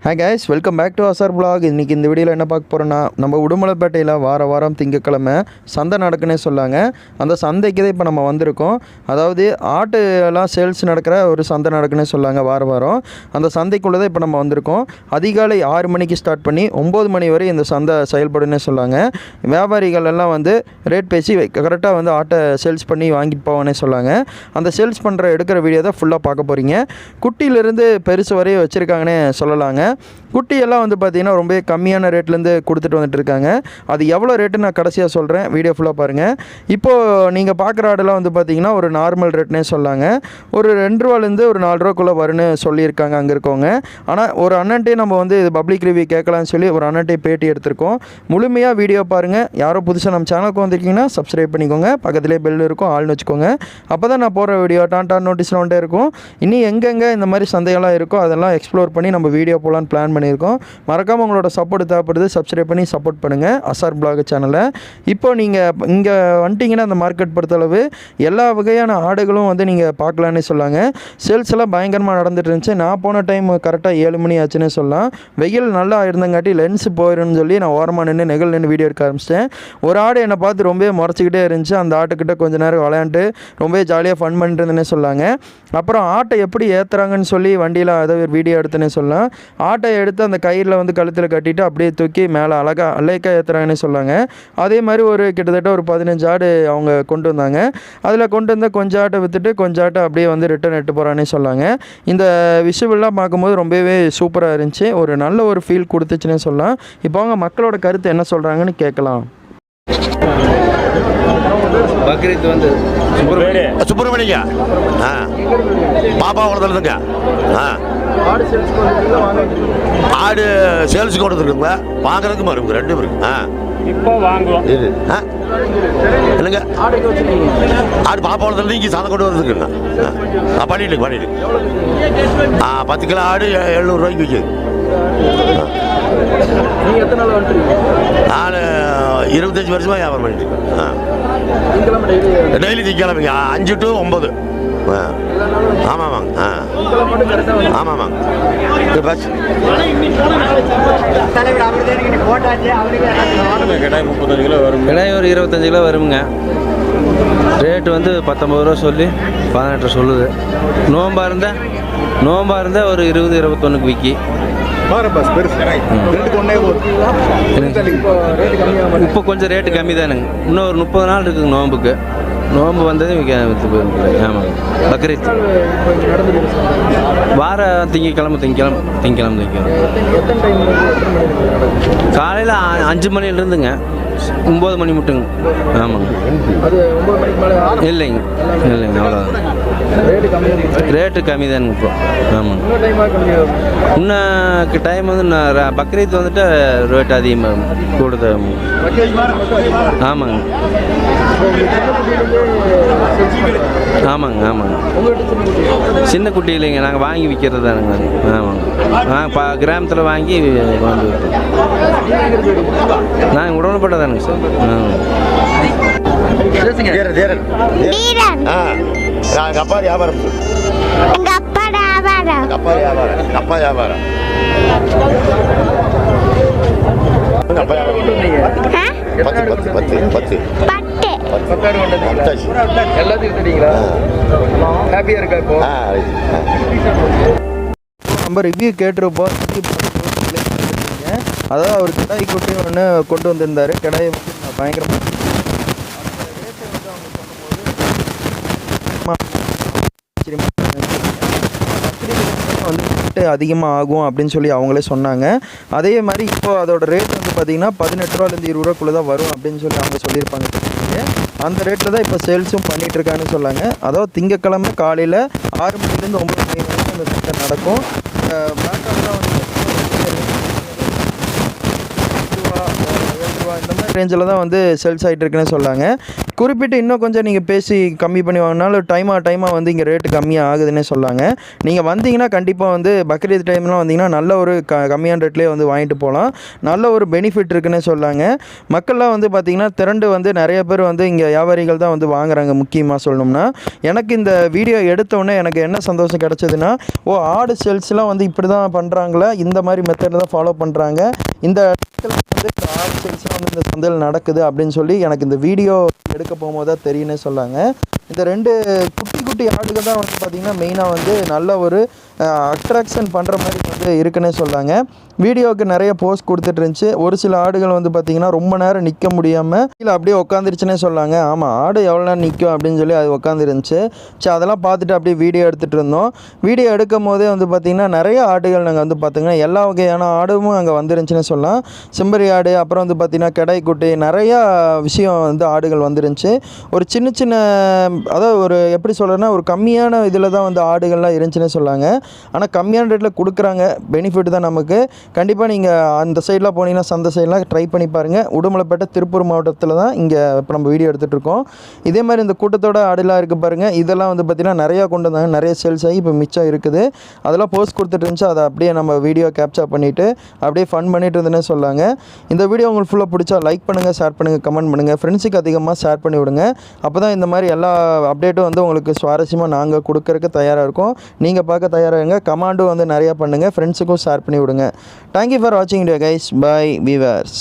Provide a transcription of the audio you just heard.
Hi guys, welcome back to Azhar vlog. இன்றைக்கி இந்த வீடியோவில் என்ன பார்க்க போகிறோன்னா, நம்ம உடுமலைப்பேட்டையில் வாரம் திங்கக்கிழமை சந்தை நடக்குன்னே சொல்லாங்க. அந்த சந்தைக்கு தான் இப்போ நம்ம வந்திருக்கோம். அதாவது ஆட்டு எல்லாம் சேல்ஸ் நடக்கிற ஒரு சந்தை நடக்குன்னே சொல்லாங்க வாரம். அந்த சந்தைக்குள்ளே தான் இப்போ நம்ம வந்திருக்கோம். அதிகாலை 6 மணிக்கு ஸ்டார்ட் பண்ணி 9 மணி வரை இந்த சந்தை செயல்படுன்னே சொல்லாங்க. வியாபாரிகள் எல்லாம் வந்து ரேட் பேசி கரெக்டாக வந்து ஆட்டை சேல்ஸ் பண்ணி வாங்கிட்டு போவானே சொல்லாங்க. அந்த சேல்ஸ் பண்ணுற எடுக்கிற வீடியோ தான் ஃபுல்லாக பார்க்க போகிறீங்க. குட்டியிலேருந்து பெருசு வரையும் வச்சுருக்காங்கன்னே சொல்லலாங்க. குட்டியெல்லாம் வந்து பார்த்திங்கன்னா ரொம்ப கம்மியான ரேட்லேருந்து கொடுத்துட்டு வந்துட்டு இருக்காங்க. அது எவ்வளோ ரேட்டு நான் கடைசியாக சொல்கிறேன், வீடியோ ஃபுல்லாக பாருங்கள். இப்போது நீங்கள் பார்க்குற ஆடெல்லாம் வந்து பார்த்திங்கன்னா ஒரு நார்மல் ரேட்னே சொல்லாங்க. ஒரு 2 ரூபாலேருந்து ஒரு 4 ரூபாக்குள்ளே வரும்னு சொல்லியிருக்காங்க அங்கே இருக்கவங்க. ஆனால் ஒரு அண்ணன்ட்டே நம்ம வந்து இது பப்ளிக் ரிவ்யூ கேட்கலான்னு சொல்லி ஒரு அண்ணன்ட்டே பேட்டி எடுத்திருக்கோம். முழுமையாக வீடியோ பாருங்கள். யாரோ புதுசாக நம்ம சேனலுக்கு வந்திருக்கீங்கன்னா சப்ஸ்கிரைப் பண்ணிக்கோங்க. பக்கத்துலேயே பெல் இருக்கும், ஆள்னு வச்சுக்கோங்க. அப்போ தான் நான் போகிற வீடியோ டான் நோட்டீஸில் வந்துட்டே இருக்கும். இனி எங்கெங்கே இந்த மாதிரி சந்தையெல்லாம் இருக்கோ அதெல்லாம் எக்ஸ்ப்ளோர் பண்ணி நம்ம வீடியோ போகலான்னு பிளான் பண்ணியிருக்கோம். மறக்காமல் உங்களோட சப்போர்ட் தேவைப்படுது, சப்ஸ்கிரைப் பண்ணி சப்போர்ட் பண்ணுங்கள் அசார் vlog சேனலை. இப்போ நீங்கள் இங்கே வந்துட்டிங்கன்னா அந்த மார்க்கெட் பொறுத்தளவு எல்லா வகையான ஆடுகளும் வந்து நீங்கள் பார்க்கலான்னு சொல்லாங்க. சேல்ஸ் எல்லாம் பயங்கரமாக நடந்துட்டு இருந்துச்சு. நான் போன டைம் கரெக்டாக 7 மணி ஆச்சுன்னு சொல்லலாம். வெயில் நல்லா இருந்தங்காட்டி லென்ஸ் போயிடும்னு சொல்லி நான் ஓரமாக நின்று வீடியோ எடுக்க ஆரம்பிச்சிட்டேன். ஒரு ஆடு என்னை பார்த்து ரொம்பவே முறைச்சிக்கிட்டே இருந்துச்சு. அந்த ஆட்டுக்கிட்ட கொஞ்சம் நேரம் விளையாண்டு ரொம்பவே ஜாலியாக ஃபன் பண்ணிட்டுருந்தேன்னே சொல்லாங்க. அப்புறம் ஆட்டை எப்படி ஏற்றுறாங்கன்னு சொல்லி வண்டியில் அதை வீடியோ எடுத்துன்னே சொல்லலாம். ஆட்டை எடுத்து அந்த கயிறில் வந்து கழுத்தில் கட்டிட்டு அப்படியே தூக்கி மேலே அலைக்காக ஏற்றுறாங்கன்னு சொல்லாங்க. அதே மாதிரி ஒரு கிட்டத்தட்ட ஒரு 15 ஆடு அவங்க கொண்டு வந்தாங்க. அதில் கொண்டு வந்த கொஞ்சம் ஆட்டை விற்றுட்டு கொஞ்சம் ஆட்டை அப்படியே வந்து ரிட்டர்ன் எட்டு போகிறானே சொல்லாங்க. இந்த விஷுவல்லாம் பார்க்கும்போது ரொம்பவே சூப்பராக இருந்துச்சு. ஒரு நல்ல ஒரு ஃபீல் கொடுத்துச்சுன்னே சொல்லலாம். இப்போ அவங்க மக்களோட கருத்து என்ன சொல்கிறாங்கன்னு கேட்கலாம். பக்ரீத் வந்து சுப்பிரமணியா பாப்பா வளர்த்துருங்க. ஆடு சேல்ஸுக்கு கொண்டு வந்துருக்குங்களா, வாங்குறதுக்கு மறுபடியும் 2 இருக்கு. இப்போ வாங்குவோம் இது இல்லைங்க, ஆடு பாப்பா வளர்த்துறது இங்கே சந்தை கொண்டு வந்துருக்குங்க. பண்ணிட்டு 10 கிலோ ஆடு 700 ரூபாய்க்கு விற்கிது. நான் 25 வருஷமாக வியாபாரம் பண்ணிட்டு இருக்கேன். டெய்லி திங்கக்கிழமைங்க 5 to 9. ஆமாம் ஆமாம். பஸ் கிடாய் 35 கிலோ வரும். கிடாய் ஒரு 25 கிலோ வருங்க. ரேட்டு வந்து 19 ரூபா சொல்லி 18 சொல்லுது. நோம்பாக இருந்தால் ஒரு 20-21க்கு விற்கி. இப்போ கொஞ்சம் ரேட்டு கம்மி தானுங்க. இன்னும் ஒரு 30 நாள் இருக்குங்க நோம்புக்கு. நோம்பு வந்தது விற்று போயிருக்கேன். ஆமாங்க. பக்ரீத் வார திங்கக்கிழமை காலையில் 5 மணிலேருந்துங்க 9 மணி மட்டுங்க. ஆமாங்க. இல்லைங்க அவ்வளோதான். ரேட்டு கம்மி தானுங்க இப்போ. ஆமாங்க. இன்னும் டைம் வந்து பக்ரீத் வந்துட்டு ரேட்டு அதிகமாக கூடுதல். ஆமாங்க. சின்ன குட்டி இல்லைங்க, நாங்கள் வாங்கி விற்கிறது தானுங்க. ஆமாங்க. நாங்கள் கிராமத்தில் வாங்கி வந்து நாங்கள் உடனப்பட்ட தானுங்க சார். அப்பா வியாபாரம் நம்ம ரிவ்யூ கேட்டிருப்போம். அதாவது அவர் கிடாய் குட்டி ஒன்று கொண்டு வந்திருந்தார். கிடாயை வந்து பயங்கரமாக வந்து அதிகமாக ஆகும் அப்படின்னு சொல்லி அவங்களே சொன்னாங்க. அதே மாதிரி இப்போது அதோட ரேட் வந்து பார்த்திங்கன்னா 18 ரூபாலேருந்து 20 ரூபாக்குள்ளே தான் வரும் அப்படின்னு சொல்லி அவங்க சொல்லியிருப்பாங்க. அந்த ரேட்டில் தான் இப்போ சேல்ஸும் பண்ணிகிட்ருக்காங்கன்னு சொன்னாங்க. அதாவது திங்கக்கிழமை காலையில் 6 மணிலேருந்து 9 மணி வரைக்கும் அந்த சந்தை நடக்கும். பிளாட்டாலாம் வந்து 7 ரூபா இந்த மாதிரி ரேஞ்சில் தான் வந்து சேல்ஸ் ஆகிட்டு இருக்குன்னு சொன்னாங்க. குறிப்பிட்டு இன்னும் கொஞ்சம் நீங்கள் பேசி கம்மி பண்ணி வாங்கினாலும் டைமாக வந்து இங்கே ரேட்டு கம்மியாக ஆகுதுன்னே சொல்லாங்க. நீங்கள் வந்தீங்கன்னா கண்டிப்பாக வந்து பக்ரீத் டைம்லாம் வந்தீங்கன்னா நல்ல ஒரு கம்மியான ரேட்லேயே வந்து வாங்கிட்டு போகலாம். நல்ல ஒரு பெனிஃபிட் இருக்குன்னே சொல்லாங்க. மக்கள்லாம் வந்து பார்த்திங்கன்னா திரண்டு வந்து நிறைய பேர் வந்து இங்கே வியாபாரிகள் தான் வந்து வாங்குறாங்க. முக்கியமாக சொல்லணும்னா எனக்கு இந்த வீடியோ எடுத்தோடனே எனக்கு என்ன சந்தோஷம் கிடச்சதுன்னா, ஆடு சேல்ஸ்லாம் வந்து இப்படி தான் பண்ணுறாங்களா, இந்த மாதிரி மெத்தடில் தான் ஃபாலோ பண்ணுறாங்க, இந்த வந்து இந்த ஆடு சேல்ஸ்லாம் வந்து இந்த சந்தையில் நடக்குது அப்படின்னு சொல்லி எனக்கு இந்த வீடியோ எடுக்க போகும்போது தான் தெரியுன்னே சொல்லாங்க. இந்த 2 குட்டி ஆடுகள் தான் வந்து பார்த்திங்கன்னா மெயினாக வந்து நல்ல ஒரு அட்ராக்ஷன் பண்ணுற மாதிரி வந்து இருக்குன்னே சொல்லாங்க. வீடியோவுக்கு நிறைய போஸ்ட் கொடுத்துட்டு இருந்துச்சு. ஒரு சில ஆடுகள் வந்து பார்த்திங்கன்னா ரொம்ப நேரம் நிற்க முடியாமல் இல்லை அப்படியே உட்காந்துருச்சுன்னே சொல்லாங்க. ஆமாம், ஆடு எவ்வளோ நேரம் நிற்கும் அப்படின்னு சொல்லி அது உட்காந்துருந்துச்சு. சரி, அதெல்லாம் பார்த்துட்டு அப்படியே வீடியோ எடுத்துகிட்டு இருந்தோம். வீடியோ எடுக்கும் போதே வந்து பார்த்திங்கன்னா நிறைய ஆடுகள் நாங்கள் வந்து பார்த்திங்கன்னா எல்லா வகையான ஆடும் அங்கே வந்துருந்துச்சுன்னு சொல்லலாம். செம்பரி ஆடு, அப்புறம் வந்து பார்த்திங்கன்னா கெடாய்க்குட்டி, நிறையா விஷயம் வந்து ஆடுகள் வந்துருந்துச்சு. ஒரு சின்ன அதாவது ஒரு எப்படி சொல்கிறேன்னா ஒரு கம்மியான இதில் தான் வந்து ஆடுகள்லாம் இருந்துச்சுன்னே சொல்லாங்க. ஆனால் கம்மியான ரேட்டில் கொடுக்குறாங்க. பெனிஃபிட் தான் நமக்கு. கண்டிப்பாக நீங்கள் அந்த சைடெலாம் போனீங்கன்னா சந்தை சைடெலாம் ட்ரை பண்ணி பாருங்கள். உடுமலைப்பேட்டை திருப்பூர் மாவட்டத்தில் தான் இங்கே இப்போ நம்ம வீடியோ எடுத்துகிட்டு இருக்கோம். இதே மாதிரி இந்த கூட்டத்தோட ஆடுலாம் இருக்குது பாருங்கள். இதெல்லாம் வந்து பார்த்திங்கன்னா நிறையா கொண்டு வந்தாங்க, நிறைய சேல்ஸ் ஆகி இப்போ மிச்சம் இருக்குது. அதெல்லாம் போஸ்ட் கொடுத்துட்டு இருந்துச்சு. அதை அப்படியே நம்ம வீடியோ கேப்சர் பண்ணிவிட்டு அப்படியே ஃபன் பண்ணிட்டு இருந்தேன்னே சொல்லாங்க. இந்த வீடியோ உங்களுக்கு ஃபுல்லாக பிடிச்சா லைக் பண்ணுங்கள், ஷேர் பண்ணுங்கள், கமெண்ட் பண்ணுங்கள், ஃப்ரெண்ட்ஸுக்கு அதிகமாக ஷேர் பண்ணி விடுங்க. அப்போ தான் இந்த மாதிரி எல்லா அப்டேட்டும் வந்து உங்களுக்கு சுவாரஸ்யமாக நாங்கள் கொடுக்கறதுக்கு தயாராக இருக்கோம். நீங்கள் பார்க்க தயாராக இருங்க. கமெண்டும் வந்து நிறையா பண்ணுங்கள், ஃப்ரெண்ட்ஸுக்கும் ஷேர் பண்ணி விடுங்க. தேங்க்யூ ஃபார் வாட்சிங் வீடியோ கைஸ். Bye viewers.